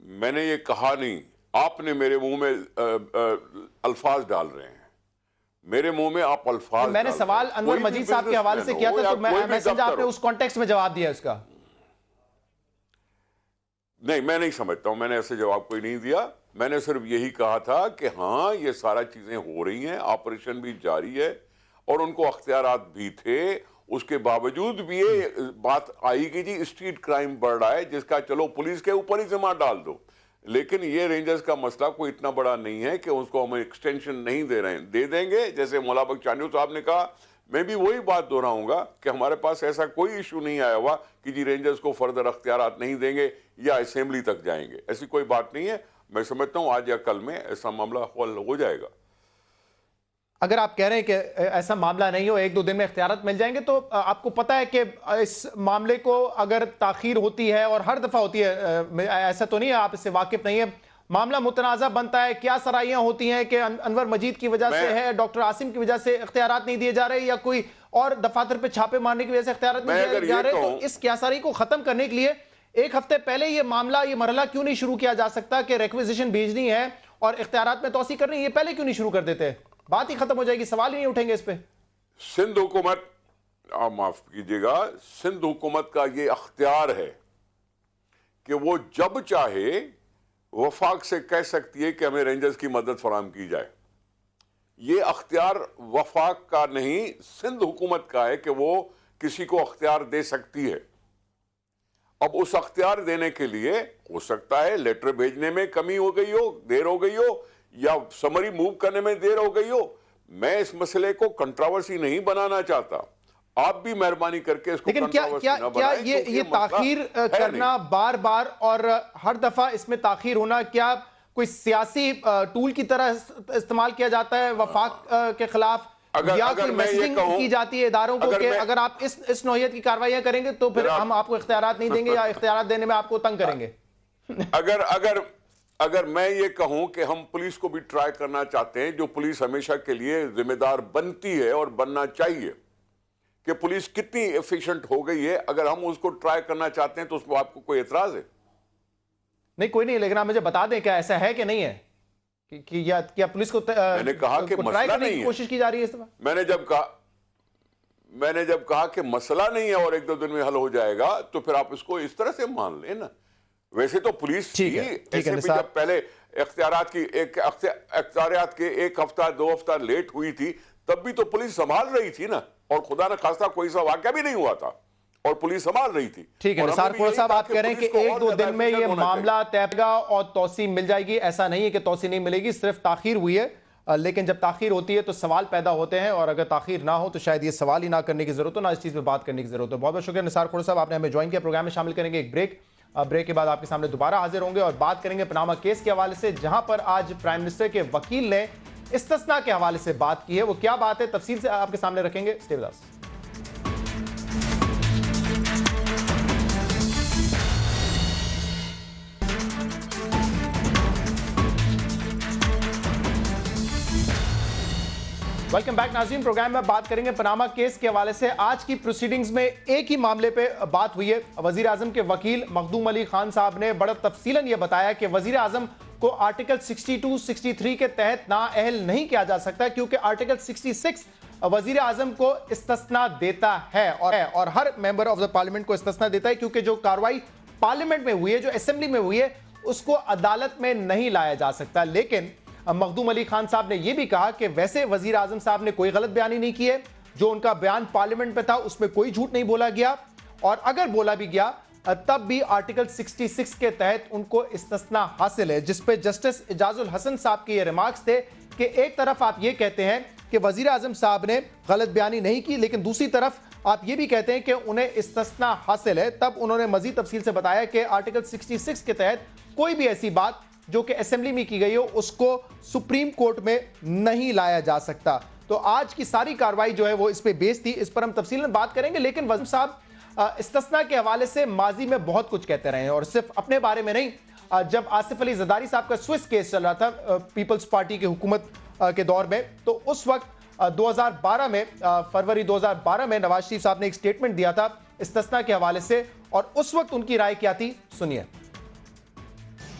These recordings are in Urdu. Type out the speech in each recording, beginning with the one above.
میں نے یہ کہا نہیں, آپ نے میرے منہ میں الفاظ ڈال رہے ہیں, میرے منہ میں آپ الفاظ. میں نے سوال انور مجید صاحب کے حوالے سے کیا تھا, تو میں سمجھا آپ نے اس کانٹیکسٹ میں جواب دیا اس کا. نہیں, میں نہیں سمجھتا ہوں میں نے ایسے جواب کوئی نہیں دیا. میں نے صرف یہی کہا تھا کہ ہاں یہ سارا چیزیں ہو رہی ہیں, آپریشن بھی جاری ہے اور ان کو اختیارات بھی تھے, اس کے باوجود بھی یہ بات آئی کہ جی اسٹریٹ کرائم بڑھ رہا ہے, جس کا چلو پولیس کے اوپر ہی ذمہ ڈال دو. لیکن یہ رینجرز کا مسئلہ کوئی اتنا بڑا نہیں ہے کہ اس کو ہم ایکسٹینشن نہیں دے رہے ہیں, دے دیں گے. جیسے مولا بخشانیو صاحب نے کہا, میں بھی وہی بات دہراؤں گا کہ ہمارے پاس ایسا کوئی ایشو نہیں آیا ہوا کہ جی رینجرز کو فردر اختیارات نہیں دیں گے یا اسمبلی تک جائیں گے. ایسی کوئی بات نہیں ہے. میں سمجھتا ہوں آج یا کل میں ایسا معاملہ حل ہو جائے گا. اگر آپ کہہ رہے ہیں کہ ایسا معاملہ نہیں ہو, ایک دو دن میں اختیارات مل جائیں گے, تو آپ کو پتا ہے کہ اس معاملے کو اگر تاخیر ہوتی ہے, اور ہر دفعہ ہوتی ہے, ایسا تو نہیں ہے آپ اس سے واقف نہیں ہے, معاملہ متنازع بنتا ہے, کیا سرائیاں ہوتی ہیں کہ انور مجید کی وجہ سے ہے, ڈاکٹر عاصم کی وجہ سے اختیارات نہیں دیے جا رہے, یا کوئی اور دفاتر پہ چھاپے مارنے کی وجہ سے اختیارات نہیں دیے جا رہے. تو اس کیاساری کو ختم کرنے کے لیے ایک ہفتے پہلے یہ معاملہ, یہ مرحلہ کیوں نہیں شروع کیا جا سکتا کہ ریکویزیشن بھیجنی ہے اور اختیارات میں توسیع کرنی ہے, یہ پہلے کیوں نہیں شروع کر دیتے؟ بات ہی ختم ہو جائے گی, سوال ہی نہیں اٹھیں گے اس پہ. سندھ حکومت, آپ معاف کیجئے گا, سندھ حکومت کا یہ اختیار ہے کہ وہ جب چاہے وفاق سے کہہ سکتی ہے کہ ہمیں رینجرز کی مدد فراہم کی جائے. یہ اختیار وفاق کا نہیں, سندھ حکومت کا ہے کہ وہ کسی کو اختیار دے سکتی ہے. اب اس اختیار دینے کے لیے ہو سکتا ہے لیٹر بھیجنے میں کمی ہو گئی ہو, دیر ہو گئی ہو, یا سمری موو کرنے میں دیر ہو گئی ہو. میں اس مسئلے کو کنٹراورسی نہیں بنانا چاہتا, آپ بھی مہربانی کر کے اس کو کنٹراورسی نہ بنائیں. لیکن کیا یہ تاخیر کرنا بار بار اور ہر دفعہ اس میں تاخیر ہونا, کیا کوئی سیاسی ٹول کی طرح استعمال کیا جاتا ہے وفاق کے خلاف, یا کوئی میسجنگ کی جاتی ہے اداروں کو کہ اگر آپ اس نوعیت کی کارروائیاں کریں گے تو پھر ہم آپ کو اختیارات نہیں دیں گے, یا اختیارات دینے میں آپ کو تنگ کریں گے؟ اگر میں یہ کہوں کہ ہم پولیس کو بھی ٹرائی کرنا چاہتے ہیں, جو پولیس ہمیشہ کے لیے ذمہ دار بنتی ہے اور بننا چاہیے, کہ پولیس کتنی ایفیشنٹ ہو گئی ہے, اگر ہم اس کو ٹرائی کرنا چاہتے ہیں تو اس کو آپ کو کوئی اعتراض ہے؟ نہیں, کوئی نہیں, لیکن آپ مجھے بتا دیں کیا ایسا ہے کہ نہیں ہے, کیا پولیس کو میں نے کہا کہ مسئلہ نہیں ہے, کوشش کی جا رہی ہے. میں نے جب کہا کہ مسئلہ نہیں ہے اور ایک دو دن میں حل ہو جائے گا, تو پھر آپ اس کو اس طرح سے مان لیں نا. ویسے تو پولیس ایسے بھی جب پہلے اختیارات کے ایک ہفتہ دو ہفتہ لیٹ ہوئی تھی, تب بھی تو پولیس سنبھال رہی تھی نا, اور خدا نہ خواستہ کوئی سا واقعہ بھی نہیں ہوا تھا اور پولیس سنبھال رہی تھی. ٹھیک ہے نثار کھوڑا صاحب, آپ کہہ رہے ہیں کہ ایک دو دن میں یہ معاملہ طے گا اور توسیع مل جائے گی. ایسا نہیں ہے کہ توسیع نہیں ملے گی, صرف تاخیر ہوئی ہے. لیکن جب تاخیر ہوتی ہے تو سوال پیدا ہوتے ہیں, اور اگر تاخیر نہ ہو تو شاید یہ سوال ہی نہ کرنے کی ضرورت ہو, نہ اس چیز پہ بات کرنے کی ضرورت ہو. بہت بہت شکریہ نثار کھوڑا صاحب, آپ نے ہمیں جوائن کیا. پروگرام میں شامل کریں گے ایک بریک کے بعد آپ کے سامنے دوبارہ حاضر ہوں گے اور بات کریں گے پاناما کیس کے حوالے سے, جہاں پر آج پرائم منسٹر کے وکیل نے استثناء کے حوالے سے بات کی ہے. وہ کیا بات ہے تفصیل سے آپ کے سامنے رکھیں گے. Stay with us. Welcome back ناظرین. پروگرام میں بات کریں گے پاناما کیس کے حوالے سے. آج کی پروسیڈنگز میں ایک ہی معاملے پہ بات ہوئی ہے. وزیر اعظم کے وکیل مخدوم علی خان صاحب نے بڑا تفصیلاً یہ بتایا کہ وزیر اعظم کو آرٹیکل 62, 63 کے تحت نااہل نہیں کیا جا سکتا, کیونکہ آرٹیکل 66 وزیر اعظم کو استثناء دیتا ہے اور ہر ممبر آف دا پارلیمنٹ کو استثناء دیتا ہے, کیونکہ جو کاروائی پارلیمنٹ میں ہوئی ہے, جو اسمبلی میں ہوئی ہے, اس کو عدالت میں نہیں لایا جا سکتا. لیکن مخدوم علی خان صاحب نے یہ بھی کہا کہ ویسے وزیر اعظم صاحب نے کوئی غلط بیانی نہیں کی ہے, جو ان کا بیان پارلیمنٹ پہ تھا اس میں کوئی جھوٹ نہیں بولا گیا, اور اگر بولا بھی گیا تب بھی آرٹیکل 66 کے تحت ان کو استثناء حاصل ہے. جس پہ جسٹس اعجاز الحسن صاحب کے یہ ریمارکس تھے کہ ایک طرف آپ یہ کہتے ہیں کہ وزیر اعظم صاحب نے غلط بیانی نہیں کی, لیکن دوسری طرف آپ یہ بھی کہتے ہیں کہ انہیں استثناء حاصل ہے. تب انہوں نے مزید تفصیل سے بتایا کہ آرٹیکل 66 کے تحت کوئی بھی ایسی بات جو کہ اسمبلی میں کی گئی ہو اس کو سپریم کورٹ میں نہیں لایا جا سکتا. تو آج کی ساری کاروائی جو ہے وہ اس پہ بیس تھی, اس پر ہم تفصیلاً بات کریں گے. لیکن وزیر صاحب استثناء کے حوالے سے ماضی میں بہت کچھ کہتے رہے ہیں, اور صرف اپنے بارے میں نہیں. جب آصف علی زرداری صاحب کا سوئس کیس چل رہا تھا پیپلز پارٹی کی حکومت کے دور میں, تو اس وقت 2012 میں فروری 2012 میں نواز شریف صاحب نے ایک سٹیٹمنٹ دیا تھا استثناء کے حوالے سے, اور اس وقت ان کی رائے کیا تھی, سنیے.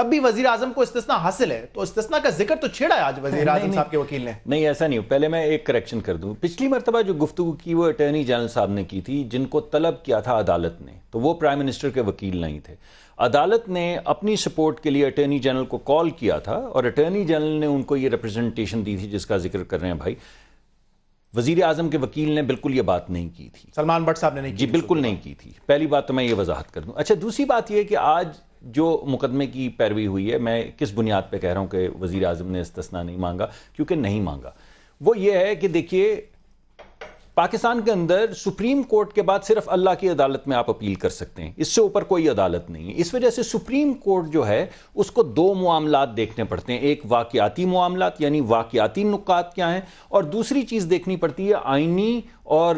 تب بھی وزیر اعظم کو استثناء حاصل ہے, تو استثناء کا ذکر تو چھیڑا ہے آج وزیر اعظم صاحب کے وکیل نے. نہیں ایسا نہیں ہو. پہلے میں ایک کریکشن کر دوں. پچھلی مرتبہ جو گفتگو کی وہ اٹارنی جنرل صاحب نے کی تھی, جن کو طلب کیا تھا عدالت نے, تو وہ پرائم منسٹر کے وکیل نہیں تھے. عدالت نے اپنی سپورٹ کے لیے اٹارنی جنرل کو کال کیا تھا, اور اٹارنی جنرل نے ان کو یہ ریپرزنٹیشن دی تھی جس کا ذکر کر رہے ہیں بھائی. وزیر اعظم کے وکیل نے بالکل یہ بات نہیں کی تھی. سلمان بٹ صاحب نے نہیں کی. جی بالکل نہیں کی تھی. پہلی بات تو میں یہ وضاحت کر دوں. اچھا دوسری بات یہ کہ آج جو مقدمے کی پیروی ہوئی ہے, میں کس بنیاد پہ کہہ رہا ہوں کہ وزیر اعظم نے استثناء نہیں مانگا, کیونکہ نہیں مانگا. وہ یہ ہے کہ دیکھیے پاکستان کے اندر سپریم کورٹ کے بعد صرف اللہ کی عدالت میں آپ اپیل کر سکتے ہیں, اس سے اوپر کوئی عدالت نہیں ہے. اس وجہ سے سپریم کورٹ جو ہے اس کو دو معاملات دیکھنے پڑتے ہیں, ایک واقعاتی معاملات یعنی واقعاتی نکات کیا ہیں, اور دوسری چیز دیکھنی پڑتی ہے آئینی اور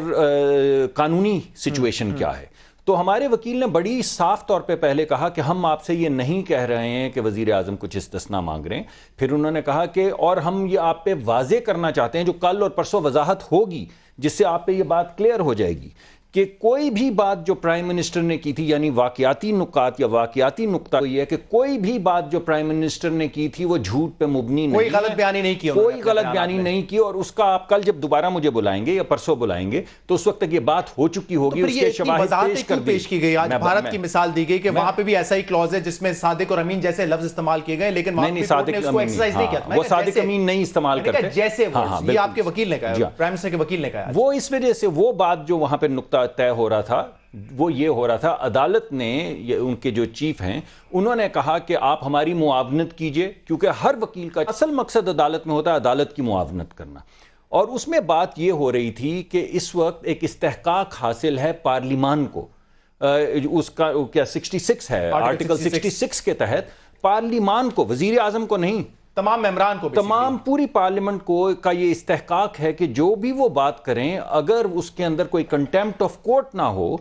قانونی سچویشن کیا ہے. تو ہمارے وکیل نے بڑی صاف طور پہ پہلے کہا کہ ہم آپ سے یہ نہیں کہہ رہے ہیں کہ وزیر اعظم کچھ استثناء مانگ رہے ہیں. پھر انہوں نے کہا کہ اور ہم یہ آپ پہ واضح کرنا چاہتے ہیں, جو کل اور پرسوں وضاحت ہوگی جس سے آپ پہ یہ بات کلیئر ہو جائے گی, کہ کوئی بھی بات جو پرائم منسٹر نے کی تھی یعنی واقعاتی نکات یا واقعاتی نقطہ یہ ہے کہ کوئی بھی بات جو پرائم منسٹر نے کی تھی وہ جھوٹ پہ مبنی نہیں, کوئی غلط بیانی نہیں کی, کوئی غلط بیانی نہیں کی. اور اس کا آپ کل جب دوبارہ مجھے بلائیں گے یا پرسوں بلائیں گے تو اس وقت تک یہ بات ہو چکی ہوگی, اس کے شواہد پیش کی گئی. آج بھارت کی مثال دی گئی کہ وہاں پہ بھی ایسا ہی کلوز ہے جس میں صادق اور امین جیسے لفظ استعمال کیے گئے, لیکن نہیں صادق وہ صادق امین نہیں استعمال کرتے جیسے یہ آپ کے وکیل نے کہا, پرائم منسٹر کے وکیل نے کہا. وہ اس وجہ سے وہ بات جو وہاں پہ نقطہ طے ہو رہا تھا وہ یہ ہو رہا تھا, عدالت نے ان کے جو چیف ہیں انہوں نے کہا کہ آپ ہماری معاونت کیجئے, کیونکہ ہر وکیل کا اصل مقصد عدالت میں ہوتا ہے عدالت کی معاونت کرنا. اور اس میں بات یہ ہو رہی تھی کہ اس وقت ایک استحقاق حاصل ہے پارلیمان کو, اس کا کیا 66 ہے, آرٹیکل 66 کے تحت پارلیمان کو, وزیر اعظم کو نہیں, تمام ممبران کو, تمام پوری پارلیمنٹ کو کا یہ استحقاق ہے کہ جو بھی وہ بات کریں اگر اس کے اندر کوئی کنٹیمپٹ آف کورٹ نہ ہو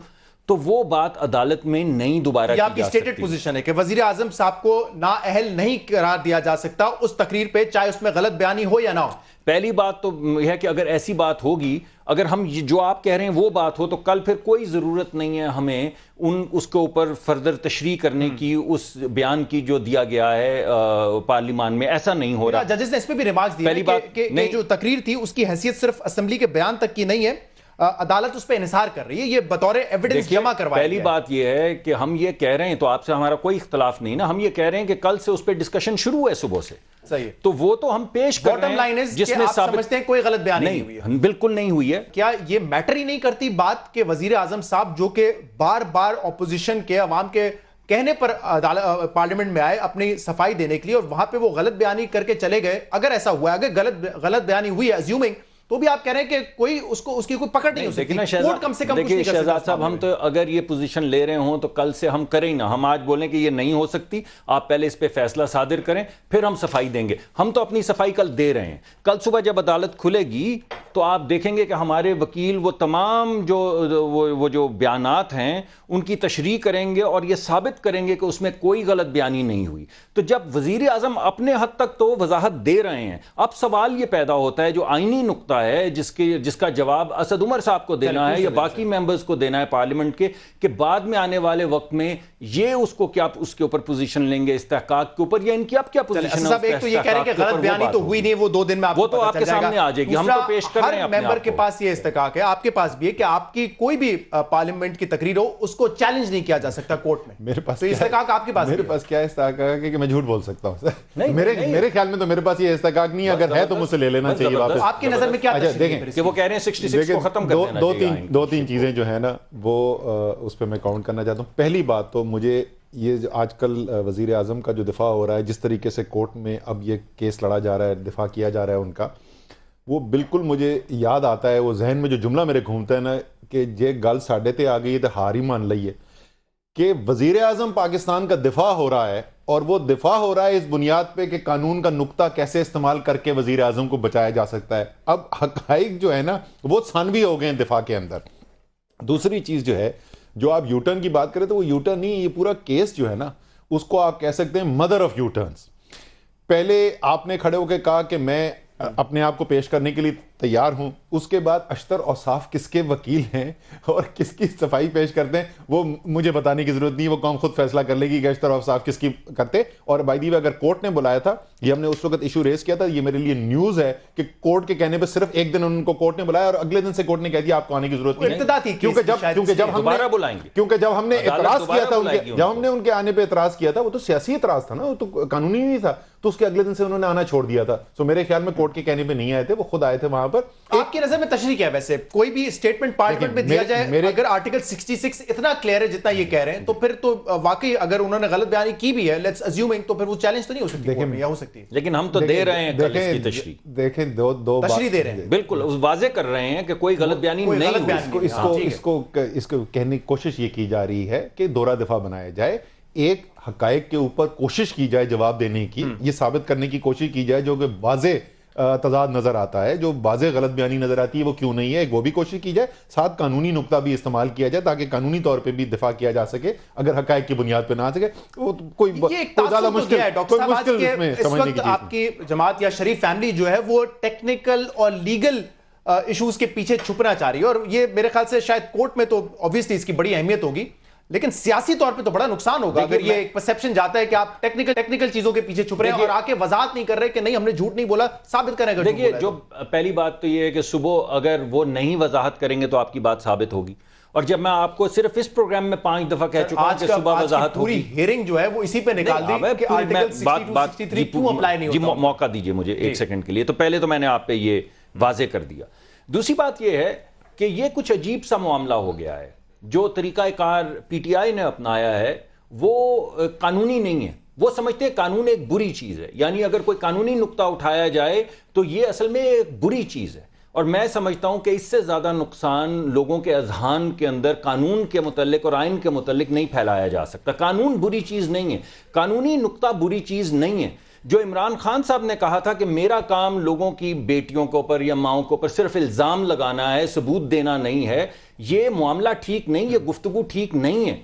تو وہ بات عدالت میں نہیں دوبارہ کی جا سکتی. یہ آپ کی سٹیٹڈ پوزیشن ہے کہ وزیر اعظم صاحب کو نااہل نہیں قرار دیا جا سکتا اس تقریر پہ, چاہے اس میں غلط بیانی ہو یا نہ ہو. پہلی بات تو یہ ہے کہ اگر ایسی بات ہوگی, اگر ہم جو آپ کہہ رہے ہیں وہ بات ہو, تو کل پھر کوئی ضرورت نہیں ہے ہمیں اس کے اوپر فردر تشریح کرنے کی, اس بیان کی جو دیا گیا ہے پارلیمان میں. ایسا نہیں ہو رہا. ججز نے اس پہ بھی ریمارکس دیے کہ جو تقریر تھی اس کی حیثیت صرف اسمبلی کے بیان تک کی نہیں ہے, عدالت اس پہ انحصار کر رہی ہے, یہ بطور ایویڈنس جمع کروایا. پہلی بات یہ ہے کہ ہم یہ کہہ رہے ہیں, تو آپ سے ہمارا کوئی اختلاف نہیں نا, ہم یہ کہہ رہے ہیں کہ کل سے اس پہ ڈسکشن شروع ہے صبح سے. صحیح, تو وہ تو ہم پیش کر رہے ہیں جس میں آپ سمجھتے ہیں کوئی غلط بیان نہیں ہوئی ہے. بالکل نہیں ہوئی ہے. کیا یہ میٹر ہی نہیں کرتی بات کہ وزیر اعظم صاحب جو کہ بار بار اپوزیشن کے, عوام کے کہنے پر پارلیمنٹ میں آئے اپنی صفائی دینے کے لیے, اور وہاں پہ وہ غلط بیانی کر کے چلے گئے, اگر ایسا ہوا ہے, اگر غلط بیانی ہوئی ہے ایزیومنگ, تو بھی آپ کہہ رہے ہیں کہ کوئی اس کی کوئی پکڑ نہیں ہو سکتی. کورٹ کم سے کم کچھ نہیں کر سکتا. شہزاد صاحب, ہم تو اگر یہ پوزیشن لے رہے ہوں تو کل سے ہم کریں نا, ہم آج بولیں کہ یہ نہیں ہو سکتی, آپ پہلے اس پہ فیصلہ صادر کریں پھر ہم صفائی دیں گے. ہم تو اپنی صفائی کل دے رہے ہیں. کل صبح جب عدالت کھلے گی تو آپ دیکھیں گے کہ ہمارے وکیل وہ تمام جو بیانات ہیں ان کی تشریح کریں گے اور یہ ثابت کریں گے کہ اس میں کوئی غلط بیانی نہیں ہوئی. تو جب وزیر اعظم اپنے حد تک تو وضاحت دے رہے ہیں, اب سوال یہ پیدا ہوتا ہے جو آئینی نقطہ ہے جس کا جواب اسد عمر صاحب کو دینا ہے یا باقی ممبرز کو دینا ہے پارلیمنٹ کے, کہ بعد میں آنے والے وقت میں یہ اس کو کیا اس کے اوپر پوزیشن لیں گے استحقاق کے اوپر, یا ان کی اب کیا پوزیشن ہے. ایک تو یہ کہہ رہے ہیں کہ غلط بیانی تو ہوئی نہیں, وہ 2 دن میں وہ تو آپ کے سامنے آ جائے گی, ہم تو پیش کر رہے ہیں. ہر ممبر کے پاس یہ استحقاق ہے, آپ کے پاس بھی ہے کہ آپ کی کوئی بھی پارلیمنٹ کی تقریر ہو اس کو چیلنج نہیں کیا جا سکتا کورٹ میں. میرے پاس تو استحقاق آپ کے پاس, میرے پاس کیا استحقاق ہے کہ میں جھوٹ بول سکتا ہوں. میرے خیال میں تو میرے پاس یہ استحقاق نہیں ہے, اگر ہے تو مجھ سے لے لینا چاہیے واپس. آپ کی نظر میں کیا دیکھیں کہ وہ کہہ رہے ہیں 66 کو ختم کر دینا چاہیے. 2-3 چیزیں جو ہیں نا وہ اس پہ میں کاؤنٹ کرنا چاہتا ہوں. پہلی بات تو مجھے یہ آج کل وزیر اعظم کا جو دفاع ہو رہا ہے, جس طریقے سے کورٹ میں اب یہ کیس لڑا جا رہا ہے, دفاع کیا جا رہا ہے ان کا, وہ بالکل مجھے یاد آتا ہے, وہ ذہن میں جو جملہ میرے گھومتا ہے نا کہ یہ گل ساڈے تے آ گئی تو ہار ہی مان لئیے, کہ وزیر اعظم پاکستان کا دفاع ہو رہا ہے, اور وہ دفاع ہو رہا ہے اس بنیاد پہ کہ قانون کا نقطہ کیسے استعمال کر کے وزیر اعظم کو بچایا جا سکتا ہے. اب حقائق جو ہے نا وہ ثانوی ہو گئے ہیں دفاع کے اندر. دوسری چیز جو ہے, جو آپ یو ٹرن کی بات کریں تو وہ یو ٹرن نہیں, یہ پورا کیس جو ہے نا اس کو آپ کہہ سکتے ہیں مدر آف یو ٹرنز. پہلے آپ نے کھڑے ہو کے کہا کہ میں اپنے آپ کو پیش کرنے کے لیے تیار ہوں. اس کے بعد اشتر اوصاف کس کے وکیل ہیں اور کس کی صفائی پیش کرتے ہیں وہ مجھے بتانے کی ضرورت نہیں, وہ قوم خود فیصلہ کر لے گی کہ اشتر اوصاف کس کی کرتے. اور بائی دی وے اگر کورٹ نے بلایا تھا, یہ ہم نے اس وقت ایشو ریز کیا تھا, یہ میرے لیے نیوز ہے کہ کورٹ کے کہنے پہ صرف ایک دن ان کو کورٹ نے بلایا اور اگلے دن سے کورٹ نے کہہ دیا آپ کو آنے کی ضرورت نہیں. ابتدا تھی کیونکہ جب ہم نے اعتراض کیا تھا, جب ہم نے ان کے آنے پہ اعتراض کیا تھا, وہ تو سیاسی اعتراض تھا نا, وہ تو قانونی نہیں تھا, تو اس کے اگلے دن سے انہوں نے آنا چھوڑ دیا تھا. سو میرے خیال میں کورٹ کے کہنے پہ نہیں آئے تھے, وہ خود آئے تھے وہاں پر. آپ کی نظر میں تشریح کیا ہے ویسے؟ کوئی بھی اسٹیٹمنٹ پارلیمنٹ میں دیا جائے, اگر آرٹیکل 66 اتنا کلیئر ہے جتنا یہ کہہ رہے ہیں, تو پھر تو واقعی اگر انہوں نے غلط بیانی کی بھی ہے, لیٹس اسیومنگ, تو پھر وہ چیلنج تو نہیں ہو سکتی, یا ہو سکتی ہے. لیکن ہم تو دے رہے ہیں کل اس کی تشریح. دیکھیں دو تشریح دے رہے ہیں, بالکل واضح کر رہے ہیں کہ کوئی غلط بیانی نہیں ہوئی. اس کو کہنے کی کوشش یہ کی جا رہی ہے کہ دورہ دفاع بنایا جائے, ایک حقائق کے اوپر کوشش کی جائے جواب دینے کی, یہ ثابت کرنے کی کوشش کی جائے جو کہ واضح تضاد نظر آتا ہے, جو واضح غلط بیانی نظر آتی ہے وہ کیوں نہیں ہے, وہ بھی کوشش کی جائے, ساتھ قانونی نقطہ بھی استعمال کیا جائے تاکہ قانونی طور پہ بھی دفاع کیا جا سکے. اگر حقائق کی بنیاد پہ نہ آ سکے وہ کوئی زیادہ مشکل ہے. ڈاکٹر صاحب اس وقت آپ کی جماعت یا شریف فیملی جو ہے وہ ٹیکنیکل اور لیگل ایشوز کے پیچھے چھپنا چاہ رہی ہے, اور یہ میرے خیال سے شاید کورٹ میں تو obviously اس کی بڑی اہمیت ہوگی, لیکن سیاسی طور پہ تو بڑا نقصان ہوگا اگر یہ ایک پرسیپشن جاتا ہے کہ آپ ٹیکنیکل چیزوں کے پیچھے چھپ رہے ہیں اور آکے وضاحت نہیں کر رہے کہ نہیں ہم نے جھوٹ نہیں بولا, ثابت کریں. اگر دیکھیے جو پہلی بات تو یہ ہے کہ صبح اگر وہ نہیں وضاحت کریں گے تو آپ کی بات ثابت ہوگی, اور جب میں آپ کو صرف اس پروگرام میں 5 دفعہ کہہ چکا ہوں کہ صبح وضاحت ہوگی, پوری ہیئرنگ جو ہے وہ اسی پہ نکال دی کہ آرٹیکل 62-63 کیوں اپلائی نہیں ہوتا. موقع دیجئے مجھے ایک سیکنڈ کے لیے. تو پہلے تو میں نے آپ پہ یہ واضح کر دیا. دوسری بات یہ ہے کہ یہ کچھ عجیب سا معاملہ ہو گیا ہے, جو طریقہ کار پی ٹی آئی نے اپنایا ہے وہ قانونی نہیں ہے. وہ سمجھتے ہیں قانون ایک بری چیز ہے, یعنی اگر کوئی قانونی نقطہ اٹھایا جائے تو یہ اصل میں ایک بری چیز ہے, اور میں سمجھتا ہوں کہ اس سے زیادہ نقصان لوگوں کے اذہان کے اندر قانون کے متعلق اور آئین کے متعلق نہیں پھیلایا جا سکتا. قانون بری چیز نہیں ہے, قانونی نقطہ بری چیز نہیں ہے. جو عمران خان صاحب نے کہا تھا کہ میرا کام لوگوں کی بیٹیوں کے اوپر یا ماؤں کے اوپر صرف الزام لگانا ہے, ثبوت دینا نہیں ہے, یہ معاملہ ٹھیک نہیں, یہ گفتگو ٹھیک نہیں ہے.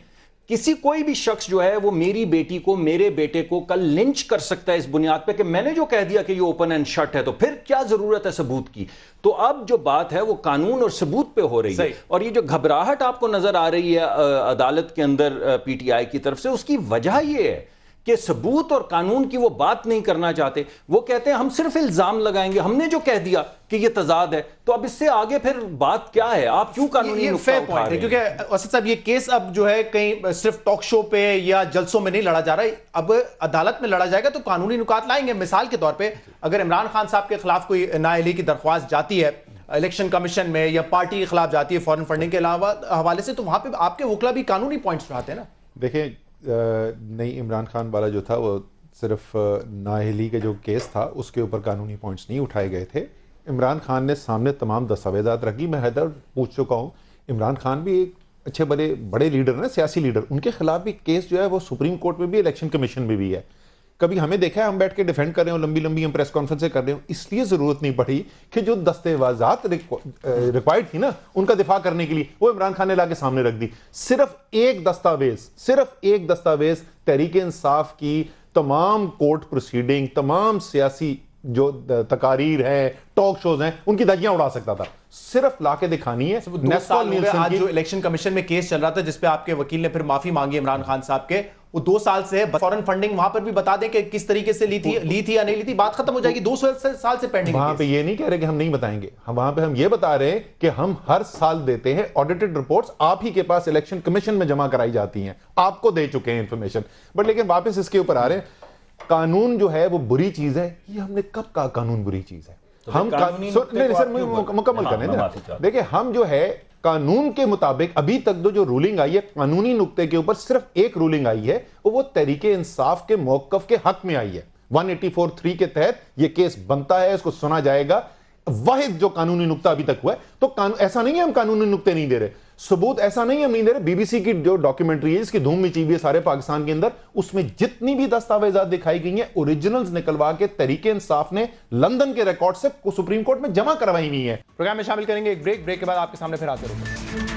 کوئی بھی شخص جو ہے وہ میری بیٹی کو, میرے بیٹے کو کل لنچ کر سکتا ہے اس بنیاد پہ کہ میں نے جو کہہ دیا کہ یہ اوپن اینڈ شٹ ہے, تو پھر کیا ضرورت ہے ثبوت کی. تو اب جو بات ہے وہ قانون اور ثبوت پہ ہو رہی ہے, اور یہ جو گھبراہٹ آپ کو نظر آ رہی ہے عدالت کے اندر پی ٹی آئی کی طرف سے, اس کی وجہ یہ ہے کہ ثبوت اور قانون کی وہ بات نہیں کرنا چاہتے. وہ کہتے ہیں ہم صرف الزام لگائیں گے, ہم نے جو کہہ دیا کہ یہ تضاد ہے, تو اب اس سے آگے پھر بات کیا ہے, آپ کیوں قانونی نقطہ اٹھا رہے ہیں؟ کیونکہ اسد صاحب یہ کیس اب جو ہے کہیں صرف ٹاک شو پہ یا جلسوں میں نہیں لڑا جا رہا ہے, اب عدالت میں لڑا جائے گا تو قانونی نکات لائیں گے. مثال کے طور پہ اگر عمران خان صاحب کے خلاف کوئی نااہلی کی درخواست جاتی ہے الیکشن کمیشن میں, یا پارٹی کے خلاف جاتی ہے فورن فنڈنگ کے علاوہ حوالے سے, تو وہاں پہ آپ کے وکلا بھی قانونی پوائنٹس اٹھاتے ہیں نا. دیکھیں نہیں, عمران خان والا جو تھا وہ صرف نااہلی کے جو کیس تھا اس کے اوپر قانونی پوائنٹس نہیں اٹھائے گئے تھے. عمران خان نے سامنے تمام دستاویزات رکھی. میں حیدر پوچھ چکا ہوں, عمران خان بھی ایک اچھے بڑے لیڈر ہیں, سیاسی لیڈر, ان کے خلاف بھی کیس جو ہے وہ سپریم کورٹ میں بھی, الیکشن کمیشن میں بھی ہے. کبھی ہمیں دیکھا ہے ہم بیٹھ کے ڈیفینڈ کر رہے ہوں, لمبی ہم پریس کانفرنسیں کر رہے ہوں, اس لیے ضرورت نہیں پڑی کہ جو دستاویزات ریکوائرڈ تھی نا ان کا دفاع کرنے کے لیے, وہ عمران خان نے لا کے سامنے رکھ دی. صرف ایک دستاویز تحریک انصاف کی تمام کورٹ پروسیڈنگ, تمام سیاسی جو تقاریر ہیں, ٹاک شوز ہیں, ان کی دھجیاں اڑا سکتا تھا. صرف لا کے دکھانی ہے. آج جو الیکشن کمیشن میں کیس چل رہا تھا جس پہ آپ کے وکیل نے پھر معافی مانگی عمران خان صاحب کے, وہ 2 سال سے ہے. فورن فنڈنگ وہاں پر بھی بتا دیں کہ کس طریقے سے لی تھی یا نہیں لی تھی, بات ختم ہو جائے گی. 2 سال سے پینڈنگ. وہاں پہ یہ نہیں کہہ رہے کہ ہم نہیں بتائیں گے, وہاں پہ ہم یہ بتا رہے ہیں کہ ہم ہر سال دیتے ہیں آڈیٹڈ رپورٹس, آپ ہی کے پاس الیکشن کمیشن میں جمع کرائی جاتی ہیں, آپ کو دے چکے ہیں انفارمیشن. بٹ لیکن واپس اس کے اوپر آ رہے ہیں, قانون جو ہے وہ بری چیز ہے. یہ ہم نے کب کہا قانون بری چیز ہے؟ ہم مکمل کریں نا. دیکھیں ہم جو ہے قانون کے مطابق ابھی تک جو رولنگ آئی ہے قانونی نقطے کے اوپر, صرف ایک رولنگ آئی ہے, وہ تحریک انصاف کے موقف کے حق میں آئی ہے. 184(3) کے تحت یہ کیس بنتا ہے, اس کو سنا جائے گا. واحد جو قانونی نقطہ ابھی تک ہوا ہے, تو ایسا نہیں ہے ہم قانونی نقطے نہیں دے رہے, ثبوت ایسا نہیں ہم نہیں دے رہے. بی بی سی کی جو ڈاکیومنٹری ہے, اس کی دھوم مچی ہوئی ہے سارے پاکستان کے اندر, اس میں جتنی بھی دستاویزات دکھائی گئی ہیں اوریجنلز نکلوا کے تحریک انصاف نے لندن کے ریکارڈ سے سپریم کورٹ میں جمع کروائی نہیں ہے. پروگرام میں شامل کریں گے ایک بریک کے بعد آپ کے سامنے پھر حاضر ہوں.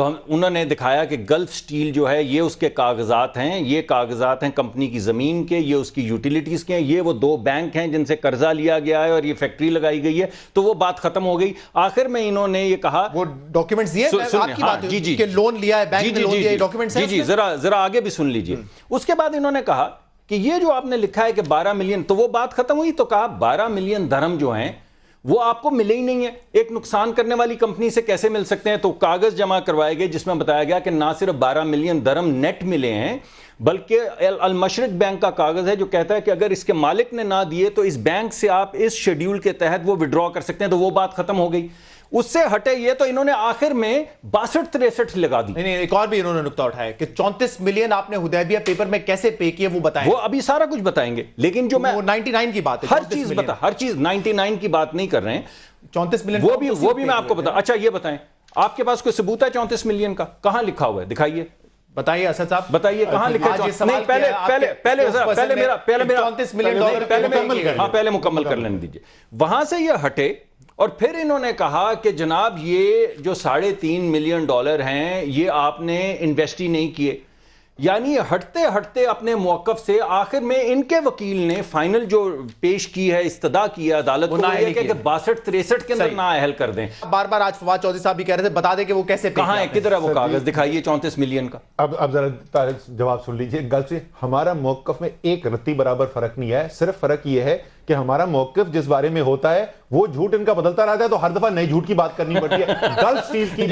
تو انہوں نے دکھایا کہ گلف سٹیل جو ہے یہ اس کے کاغذات ہیں، یہ کاغذات ہیں کمپنی کی زمین کے، یہ اس کی یوٹیلیٹیز کے ہیں، یہ وہ 2 بینک ہیں جن سے قرضہ لیا گیا ہے اور یہ فیکٹری لگائی گئی ہے. تو وہ بات ختم ہو گئی. آخر میں انہوں نے یہ کہا وہ ڈاکیومنٹس دیے آپ کی بات کہ لون لیا ہے بینک نے، لون دیا ہے، ڈاکیومنٹس ہیں. جی ذرا آگے بھی سن لیجئے. اس کے بعد انہوں نے کہا کہ یہ جو آپ نے لکھا ہے کہ 12 ملین، تو وہ بات ختم ہوئی. تو کہا 12 ملین درہم جو ہیں وہ آپ کو ملے ہی نہیں ہے، ایک نقصان کرنے والی کمپنی سے کیسے مل سکتے ہیں؟ تو کاغذ جمع کروائے گئے جس میں بتایا گیا کہ نہ صرف 12 ملین درہم نیٹ ملے ہیں بلکہ المشرق بینک کا کاغذ ہے جو کہتا ہے کہ اگر اس کے مالک نے نہ دیے تو اس بینک سے آپ اس شیڈیول کے تحت وہ وڈرا کر سکتے ہیں. تو وہ بات ختم ہو گئی. اس سے ہٹے یہ تو انہوں نے آخر میں 62-63 لگا دی. نہیں ایک اور بھی انہوں نے نقطہ اٹھایا کہ 34 ملین آپ نے حدیبیہ پیپر میں کیسے پے کیے وہ بتائیں. وہ ابھی سارا کچھ بتائیں گے، لیکن جو میں 99 کی بات ہے، ہر چیز 99 کی بات نہیں کر رہے ہیں. 34 ملین وہ بھی میں آپ کو بتا. اچھا یہ بتائیں آپ کے پاس کوئی ثبوت ہے 34 ملین کا؟ کہاں لکھا ہوا ہے؟ دکھائیے، بتائیے اسد صاحب، بتائیے کہاں لکھا ہے. نہیں پہلے مکمل کر لینے دیجیے. وہاں سے یہ ہٹے اور پھر انہوں نے کہا کہ جناب یہ جو $3.5 ملین ہیں یہ آپ نے انویسٹ ہی نہیں کیے. یعنی ہٹتے ہٹتے اپنے موقف سے آخر میں ان کے وکیل نے فائنل جو پیش کی ہے، استدعا کی ہے عدالت کو، یہ کہ 62-63 کے اندر نااہل کر دیں. بار بار آج فواد چودھری صاحب بھی کہہ رہے تھے بتا دیں کہ وہ کیسے کہاں ہے، کدھر ہے وہ کاغذ؟ دکھائیے 34 ملین کا. اب ذرا جواب سن لیجئے. گل سے ہمارا موقف میں ایک رتی برابر فرق نہیں ہے. صرف فرق یہ ہے کہ ہمارا موقف جس بارے میں ہوتا ہے وہ جھوٹ ان کا بدلتا رہتا ہے، تو ہر دفعہ نئی جھوٹ کی بات کرنی پڑتی ہے. گلف سٹیل کی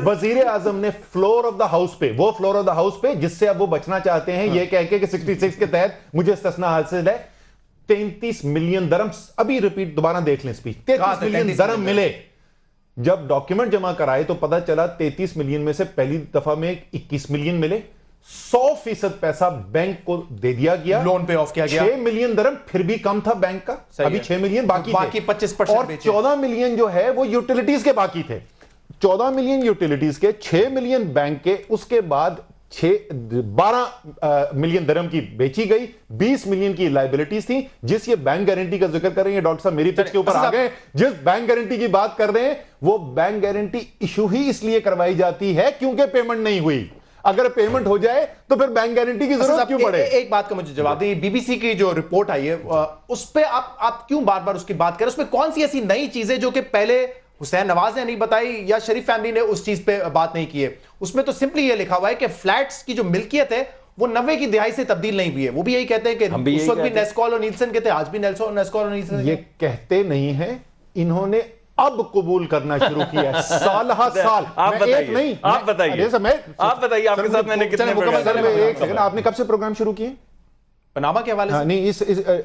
وزیر اعظم نے فلور آف دا ہاؤس پہ، وہ فلور آف دا ہاؤس پہ جس سے اب وہ بچنا چاہتے ہیں یہ کہہ کے کہ 66 کے تحت مجھے استثناء حاصل ہے، 33 ملین درہم. ابھی ریپیٹ دوبارہ دیکھ لیں اسپیچ. 33 ملین درہم ملے. جب ڈاکیومنٹ جمع کرائے تو پتا چلا 33 ملین میں سے پہلی دفعہ میں 21 ملین ملے. 100% پیسہ بینک کو دے دیا گیا، لون پے آف کیا گیا. 6 ملین درہم پھر بھی کم تھا بینک کا، ابھی 6 ملین باقی 25%. اور 14 ملین جو ہے وہ یوٹیلیٹیز کے باقی تھے. 14 ملین یوٹیلیٹیز کے، 6 ملین بینک کے. اس کے بعد 12 ملین درہم کی بیچی گئی، 20 ملین کی لائبلٹیز تھیں. جس یہ بینک گارنٹی کا ذکر کر رہے ہیں ڈاکٹر صاحب میری پچ کے اوپر آ گئے. جس بینک گارنٹی کی بات کر رہے ہیں وہ بینک گارنٹی ایشو ہی اس لیے کروائی جاتی ہے کیونکہ پیمنٹ نہیں ہوئی. اگر پیمنٹ ہو جائے تو پھر بینک گارنٹی کی ضرورت کیوں پڑے؟ ایک بات کا مجھے جواب دیں. بی بی سی کی جو رپورٹ آئی ہے اس پہ آپ کیوں بار بار اس کی بات کریں؟ اس میں کون سی ایسی نئی چیزیں جو کہ پہلے حسین نواز نے نہیں بتائی یا شریف فیملی نے اس چیز پہ بات نہیں کی ہے؟ اس میں تو سمپلی یہ لکھا ہوا ہے کہ فلیٹس کی جو ملکیت ہے وہ 90 کی دہائی سے تبدیل نہیں ہوئی ہے. وہ بھی یہی کہتے ہیں کہ اس وقت بھی نیسکول اور نیلسن کہتے ہیں، آج بھی نیسکول اور نیلسن. یہ کہتے نہیں ہیں، انہوں نے اب قبول کرنا شروع کیا ہے. سال ہا سال. آپ بتائیے، آپ بتائیے آپ کے ساتھ میں نے کتنے پروگرام. آپ نے کب سے پروگرام شروع کیے پناما کے حوالے سے؟ نہیں،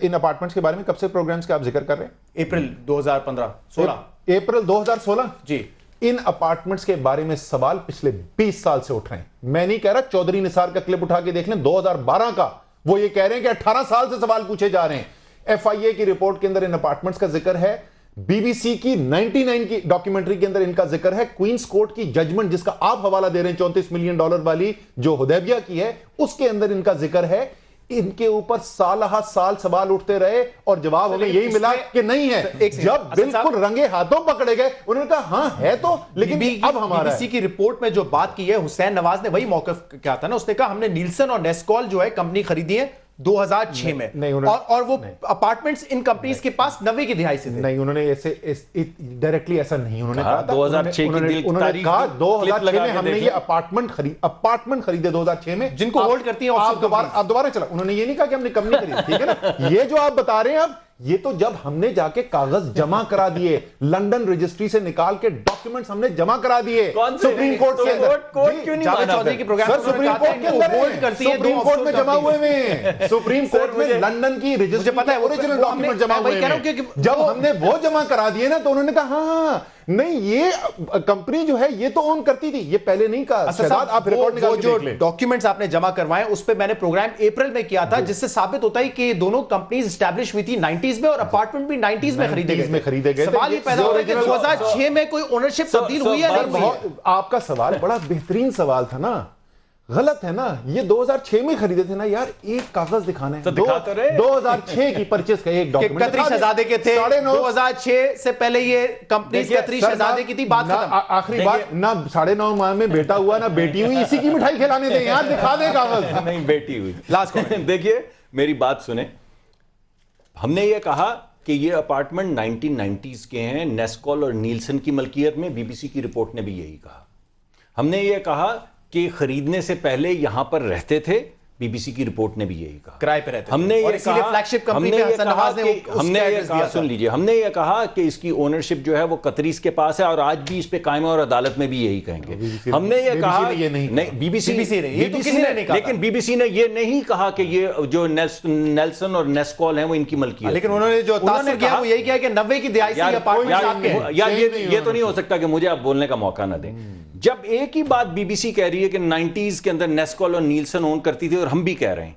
ان اپارٹمنٹس کے بارے میں کب سے پروگرامز کا آپ ذکر کر رہے ہیں؟ اپریل 2015-16. اپریل 2016 جی. ان اپارٹمنٹس کے بارے میں سوال پچھلے 20 سال سے اٹھ رہے ہیں. میں نہیں کہہ رہا، چودھری نثار کا کلپ اٹھا کے دیکھ لیں 2012 کا. وہ یہ کہہ رہے ہیں کہ 18 سال سے سوال پوچھے جا رہے ہیں. ایف آئی اے کی رپورٹ کے اندر ان اپارٹمنٹس کا ذکر ہے. بی بی سی کی 99 کی ڈاکیومنٹری کے اندر ان کا ذکر ہے. کوئنز کورٹ کی ججمنٹ جس کا آپ حوالہ دے رہے ہیں 34 ملین ڈالر والی جو حدیبیہ کی ہے، اس کے اندر ان کا ذکر ہے. ان کے اوپر سال ہا سال سوال اٹھتے رہے اور جواب ہمیں یہی ملا کہ نہیں ہے. جب بالکل رنگے ہاتھوں پکڑے گئے انہوں نے کہا ہاں ہے تو، لیکن اب ہمارا بی بی سی کی رپورٹ میں جو بات کی ہے حسین نواز نے وہی موقف کیا تھا نا. اس نے کہا ہم نے نیلسن اور نیسکول جو ہے کمپنی خریدی ہے 2006 میں، اور وہ اپارٹمنٹس ان کمپنیز کے پاس 90 کی دہائی سے تھے. نہیں، انہوں نے ایسے ڈائریکٹلی ایسا نہیں انہوں نے کہا. 2006 کی انہوں نے کہا 2006 میں ہم نے یہ اپارٹمنٹ خریدے 2006 میں جن کو ہولڈ کرتی ہیں. آپ دوبارہ چلا. انہوں نے یہ نہیں کہا کہ ہم نے کمپنی خریدی، ٹھیک ہے نا. یہ جو آپ بتا رہے ہیں اب، یہ تو جب ہم نے جا کے کاغذ جمع کرا دیے، لنڈن رجسٹری سے نکال کے ڈاکیومنٹس ہم نے جمع کرا دیے سپریم کورٹ کے اندر. سپریم کورٹ میں جمع ہوئے ہیں، سپریم کورٹ میں لنڈن کی رجسٹری پتہ ہے اوریجنل ڈاکیومنٹ جمع ہوئے ہیں. جب ہم نے وہ جمع کرا دیے نا تو انہوں نے کہا ہاں نہیں یہ کمپنی جو ہے یہ تو اون کرتی تھی. یہ پہلے نہیں کہا. آپ ریکارڈ نکال کے دیکھ لیں. ڈاکیومنٹس آپ نے جمع کروائے اس پہ میں نے پروگرام اپریل میں کیا تھا جس سے ثابت ہوتا ہے کہ یہ دونوں کمپنیز اسٹیبلش ہوئی تھی 90s میں اور اپارٹمنٹ بھی 90s میں خریدے گئے. سوال یہ پیدا ہوتا ہے کہ 2006 میں کوئی اونرشپ تبدیل ہوئی ہے نہیں ہوئی. آپ کا سوال بڑا بہترین سوال تھا نا. غلط ہے نا, یہ 2006 میں خریدے تھے نا یار, ایک کاغذ دکھانا ہے. تو دکھا تو رہے 2006 کی پرچیز کا ایک ڈاکیومنٹ قطری شہزادے کے تھے, 2006 سے پہلے یہ کمپنی قطری شہزادے کی تھی. بات ختم. آخری بات, نہ 9.5 ماہ میں بیٹا ہوا نہ بیٹی ہوئی, اسی کی مٹھائی کھلانے دیں یار, دکھا دیں کاغذ. نہیں بیٹی ہوئی. لاسٹ دیکھیے میری بات سنیں, ہم نے یہ کہا کہ یہ اپارٹمنٹ 1990s کے ہیں, نیسکول اور نیلسن کی ملکیت میں. بی بی سی کی رپورٹ نے بھی یہی کہا. ہم نے یہ کہا کہ خریدنے سے پہلے یہاں پر رہتے تھے, بی بی سی کی رپورٹ نے بھی یہی کہا. کرائے پہ رہتے. ہم نے یہ کہا, فلیگ شپ کمپنی میں حسن نواز نے ہم نے یہ کہا, سن لیجئے, ہم نے یہ کہا کہ اس کی اونرشپ جو ہے وہ قطریز کے پاس ہے, اور آج بھی اس پہ قائم ہے, اور عدالت میں بھی یہی کہیں گے. ہم نے یہ کہا نہیں, بی بی سی نے, لیکن بی بی سی نے یہ نہیں کہا کہ یہ جو نیلسن اور نیسکول ہیں وہ ان کی ملکیت ہے. لیکن انہوں نے جو تاثر کیا وہ یہی کیا کہ 90 کی دہائی سے یہ اپارٹمنٹ آپ کے ہیں. یار یہ تو نہیں ہو سکتا کہ مجھے آپ بولنے کا موقع نہ دیں. جب ایک ہی بات بی بی سی کہہ رہی ہے کہ 90s کے اندر نیسکول اور نیلسن اون کرتی تھی, اور ہم بھی کہہ رہے ہیں,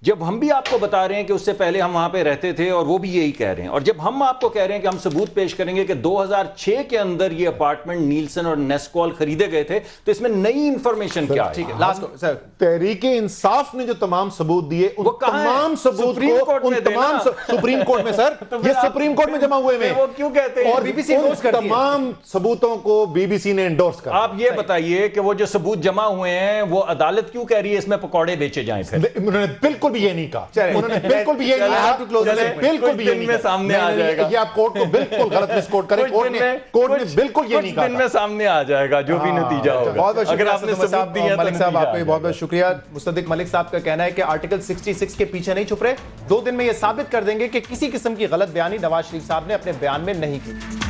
جب ہم بھی آپ کو بتا رہے ہیں کہ اس سے پہلے ہم وہاں پہ رہتے تھے, اور وہ بھی یہی کہہ رہے ہیں, اور جب ہم آپ کو کہہ رہے ہیں کہ ہم ثبوت پیش کریں گے کہ 2006 کے اندر یہ اپارٹمنٹ نیلسن اور نیسکول خریدے گئے تھے, تو اس میں نئی انفارمیشن کیا ہے؟ ٹھیک ہے, لاسٹ سر, تحریک انصاف نے جو تمام ثبوت دیے, ان تمام ثبوت کو ان تمام سپریم کورٹ میں, سر یہ سپریم کورٹ میں جمع ہوئے ہیں, وہ کیوں کہتے ہیں؟ اور بی بی سی تمام ثبوتوں کو بی بی سی نے انڈورس کر. آپ یہ بتائیے کہ وہ جو ثبوت جمع ہوئے ہیں وہ عدالت کیوں کہہ رہی ہے اس میں پکوڑے بیچے جائیں؟ پھر انہوں نے بالکل بھی یہ نہیں کہا, انہوں نے بالکل بھی یہ نہیں کہا, بالکل بھی یہ نہیں کہا. سامنے آ جائے گا, یہ آپ کورٹ کو بالکل غلط مسکوٹ کریں, کورٹ نے بالکل یہ نہیں کہا. دن میں سامنے آ جائے گا جو بھی نتیجہ ہوگا. بہت بہت اگر آپ نے ثبوت دیا ملک صاحب, آپ کا بہت بہت شکریہ. مصدق ملک صاحب کا کہنا ہے کہ آرٹیکل 66 کے پیچھے نہیں چھپ رہے, 2 دن میں یہ ثابت کر دیں گے کہ کسی قسم کی غلط بیانی نواز شریف صاحب نے اپنے بیان میں نہیں کی.